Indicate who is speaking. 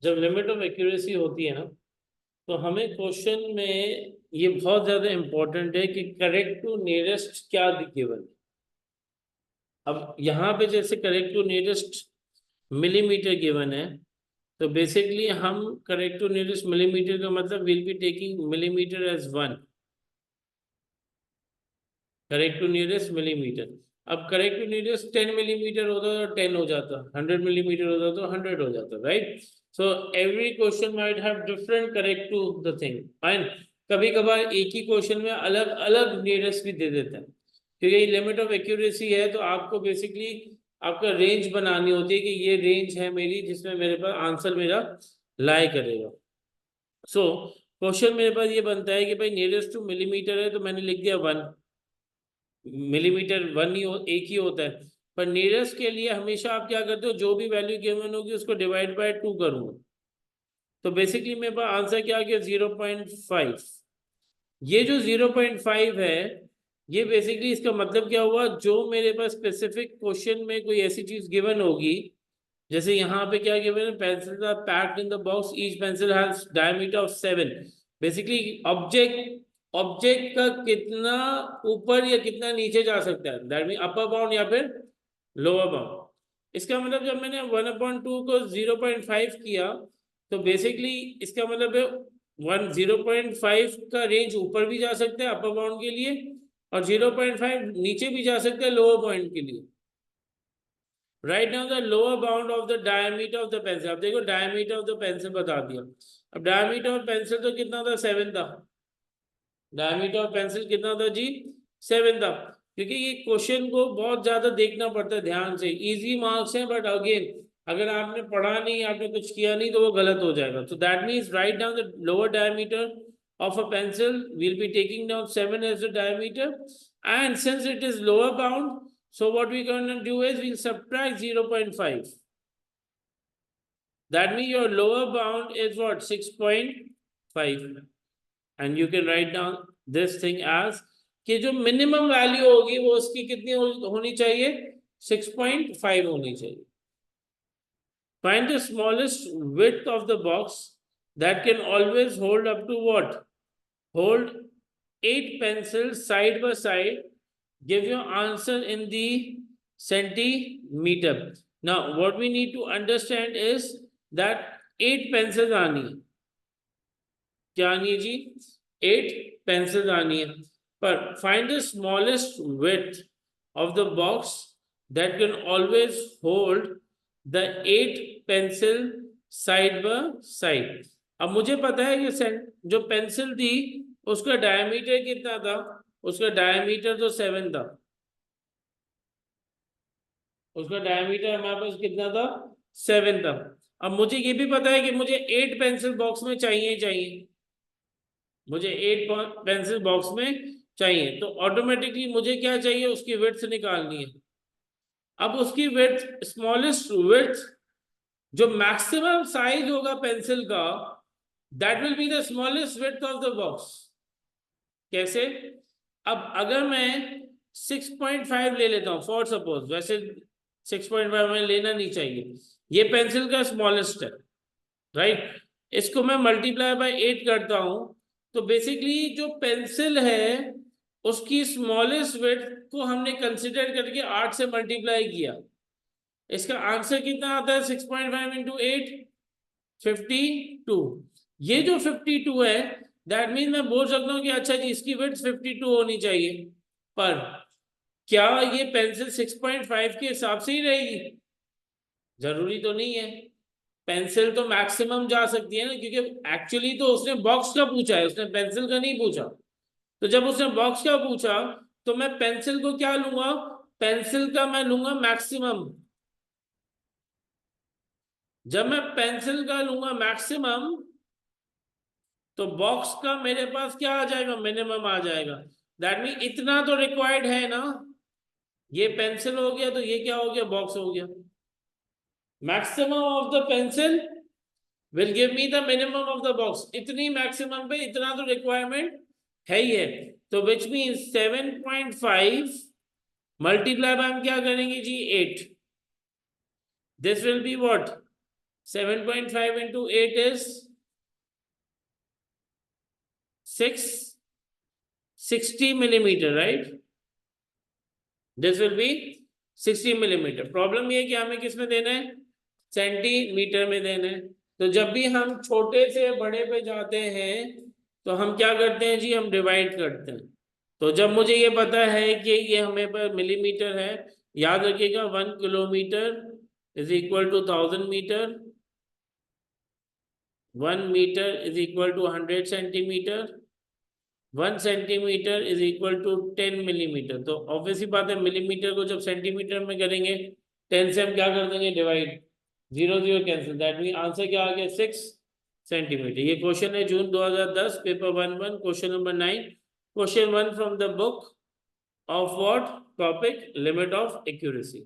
Speaker 1: जब limit of accuracy होती है ना, तो हमें क्वेश्चन में ये बहुत ज्यादा इंपॉर्टेंट है कि करेक्ट टू नियरेस्ट क्या गिवन। अब यहाँ पे जैसे correct to nearest millimetre given है, तो बेसिकली हम करेक्ट टू नियरेस्ट मिलीमीटर का मतलब will be taking millimetre as one. Correct to nearest millimetre. अब करेक्ट टू नियरेस्ट 10 मिलीमीटर होता तो 10 हो जाता, 100 मिलीमीटर होता तो 100 हो जाता, right. So every question might have different correct to the thing fine. कभी कभार एक ही क्वेश्चन में अलग अलग नियरेस्ट भी दे देते हैं, क्योंकि ये लिमिट ऑफ एक्यूरेसी है, तो आपको बेसिकली आपका रेंज बनानी होती है कि ये रेंज है मेरी जिसमें मेरे पास आंसर मेरा लाई करेगा। सो क्वेश्चन मेरे पास ये बनता है कि भाई नियरेस्ट टू मिलीमीटर है, तो मैंने लिख दिया 1 मिलीमीटर। एक ही होता है, पर नियरेस्ट के लिए हमेशा आप क्या करते हो, जो भी वैल्यू गिवन होगी उसको डिवाइड बाय 2 करूंगा। तो बेसिकली मेरे पास आंसर क्या आ गया, 0.5। ये जो 0.5 है, ये बेसिकली इसका मतलब क्या हुआ, जो मेरे पास स्पेसिफिक क्वेश्चन में कोई ऐसी चीज गिवन होगी, जैसे यहाँ पे क्या गिवन है, pencils are packed in the box, each pencil has diameter of 7। Basically object object का कितना ऊपर या कितना नीचे जा सकता है, दैट मीन अपर बाउंड या फिर लोअर बाउंड। इसका मतलब जब मैंने 1/2 को 0.5 किया, तो बेसिकली इसका मतलब है 0.5 का रेंज ऊपर भी जा सकता है अपर बाउंड के लिए, और 0.5 नीचे भी जा सकता है लोअर पॉइंट के लिए। Right now the lower bound of the diameter of the pencil. अब देखो डायमीटर ऑफ द पेंसिल बता दिया। अब डायमीटर ऑफ पेंसिल तो कितना था, 7 था। डायमीटर ऑफ पेंसिल कितना था जी, 7 था। क्योंकि ये क्वेश्चन को बहुत ज्यादा देखना पड़ता है ध्यान से। इजी मार्क्स हैं, बट अगेन अगर आपने पढ़ा नहीं, आपने कुछ किया नहीं, तो वो गलत हो जाएगा। तो that means write down the lower diameter of a pencil, we'll be taking down 7 as the diameter, and since it is lower bound, so what we're going to do is we'll subtract 0.5. That means your lower bound is what, 6.5, and you can write down this thing as कि जो minimum value होगी वो उसकी कितनी होनी चाहिए, 6.5 होनी चाहिए। Find the smallest width of the box that can always hold up to what, hold 8 pencils side by side. Give your answer in the centimeter. Now what we need to understand is that 8 pencils आनी है, क्या आनी है जी, 8 pencils आनी है। पर find the smallest width of the box that can always hold the 8 pencil side by side। अब मुझे पता है कि जो पेंसिल थी उसका डायमीटर कितना था, उसका डायमीटर तो 7 था। उसका डायमीटर हमारे पास कितना था, 7 था। अब मुझे ये भी पता है कि मुझे 8 पेंसिल बॉक्स में चाहिए, मुझे 8 पेंसिल बॉक्स में चाहिए, तो ऑटोमेटिकली मुझे क्या चाहिए, उसकी विड्थ निकालनी है। अब उसकी विड्थ, स्मॉलेस्ट विड्थ, जो मैक्सिमम साइज होगा पेंसिल का, that will be the smallest width of the box. कैसे, अब अगर मैं 6.5 ले लेता हूं फॉर सपोज, वैसे 6.5 हमें लेना नहीं चाहिए, ये पेंसिल का स्मॉलेस्ट है, राइट। इसको मैं मल्टीप्लाई बाय 8 करता हूं, तो बेसिकली जो पेंसिल है उसकी स्मॉलेस्ट विड्थ को हमने कंसिडर करके 8 से मल्टीप्लाई किया। इसका आंसर कितना आता है, 6.5 इंटू 8, 52। ये जो 52 है, दैट मीन मैं बोल सकता हूँ कि अच्छा जी इसकी विड्थ 52 होनी चाहिए। पर क्या ये पेंसिल 6.5 के हिसाब से ही रहेगी, जरूरी तो नहीं है। पेंसिल तो मैक्सिमम जा सकती है ना, क्योंकि एक्चुअली तो उसने बॉक्स का पूछा है, उसने पेंसिल का नहीं पूछा। तो जब उसने बॉक्स का पूछा, तो मैं पेंसिल को क्या लूंगा, पेंसिल का मैं लूंगा मैक्सिमम। जब मैं पेंसिल का लूंगा मैक्सिमम, तो बॉक्स का मेरे पास क्या आ जाएगा, मिनिमम आ जाएगा। दैट मीन इतना तो रिक्वायर्ड है ना, ये पेंसिल हो गया तो ये क्या हो गया, बॉक्स हो गया। Maximum of the pencil will give me the minimum of the box. इतनी मैक्सिमम पे इतना तो रिक्वायरमेंट है ही है। तो विच मीन्स 7.5 मल्टीप्लाई बाय हम क्या करेंगे जी, 8। This will be what, 7.5 into 8 is 60 millimeter, right? This will be 60 millimeter. Problem ये है कि हमें किस में देना है, सेंटीमीटर में देना है। तो जब भी हम छोटे से बड़े पे जाते हैं तो हम क्या करते हैं जी, हम डिवाइड करते हैं। तो जब मुझे ये पता है कि ये हमें पर मिलीमीटर है, याद रखिएगा 1 kilometre is equal to 1000 metre, 1 metre is equal to 100 centimetre, 1 centimetre is equal to 10 millimetre. तो ऑब्वियसली बात है, मिलीमीटर को जब सेंटीमीटर में करेंगे 10 से हम क्या कर देंगे, divide, 0 0 cancel, that mean answer क्या आ गया, 6 सेंटीमीटर। ये क्वेश्चन है जून 2010, paper 1 question number 9, question 1 from the book of what topic, limit of accuracy.